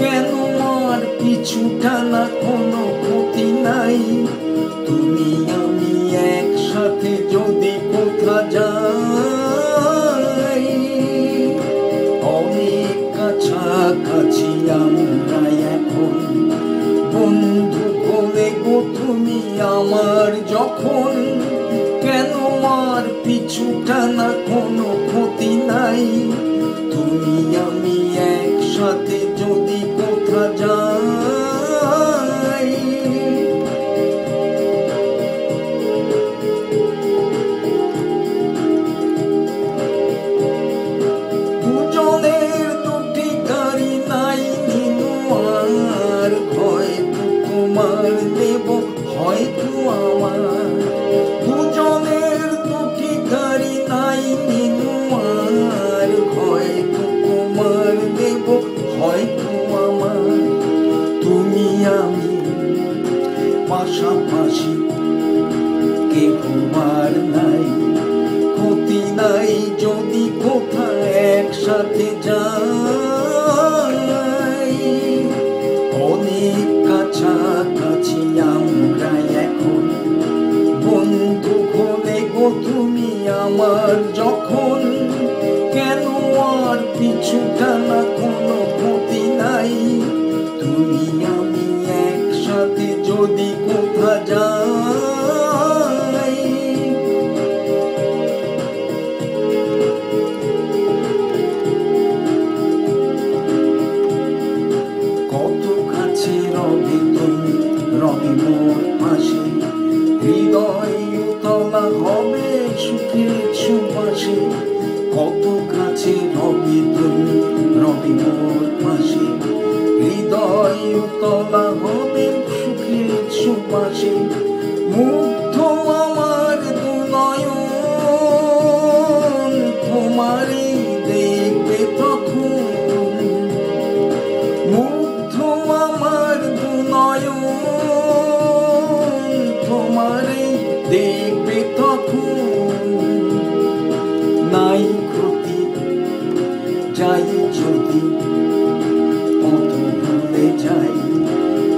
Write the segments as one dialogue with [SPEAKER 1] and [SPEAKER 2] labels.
[SPEAKER 1] কেন আর পিছু টানা, কোনো ক্ষতি নাই। তুমি আমি একসাথে যদি কোথা যাই, অনেক কাছাকাছি আমরা এখন, বন্ধু বলে গো তুমি আমার যখন। কেন আর পিছু টানা, কোনো ক্ষতি নাই। তুমি আমি একসাথে যদি কোথা যাই। দুজনের দুটি গাড়ি নাই নিনু আর, হয়তো তোমার নেব হয়তো আমার। দুজনের দুটি গাড়ি নাই নিনু আর, হয়তো তোমার নেব হয়তো আমার। তুমি আমি পাশাপাশি কেউ আর নাই, ক্ষতি নাই যদি কোথায় একসাথে যাই। অনেক কাছাকাছি আমরা এখন, বন্ধু হলে গো তুমি আমার যখন। কেন আর পিছু টানা, কোনো ক্ষতি নাই। তুমি আমি একসাথে যদি কোথা যাই। কত কাছে রবে তুমি, রবে মোর পাশে, হৃদয় উতলা হবে সুখের সুবাসে। কত কাছে রবে তুমি, রবে মোর পাশে, হৃদয় উতলা হবে সুখের সুবাসে। মুগ্ধ আমার দু নয়ন, তোমারই দেখবে তখন। মুগ্ধ আমার দু নয়ন, তোমারই দেখবে তখন। নাই ক্ষতি যাই যদি পথ ভুলে যাই,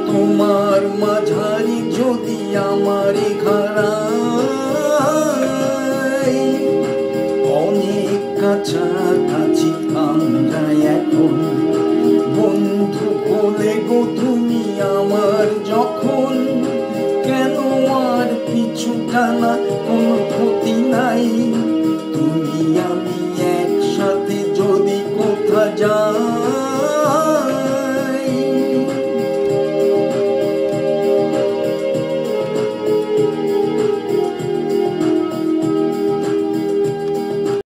[SPEAKER 1] তোমার মাঝারি যদি আমারে হারাই। অনেক কাছাকাছি আমরা এখন, বন্ধু বলে গো তুমি আমার যখন। কেন আর পিছু টানা, কোনো ক্ষতি নাই। তুমি আমি একসাথে যদি কোথা যাই।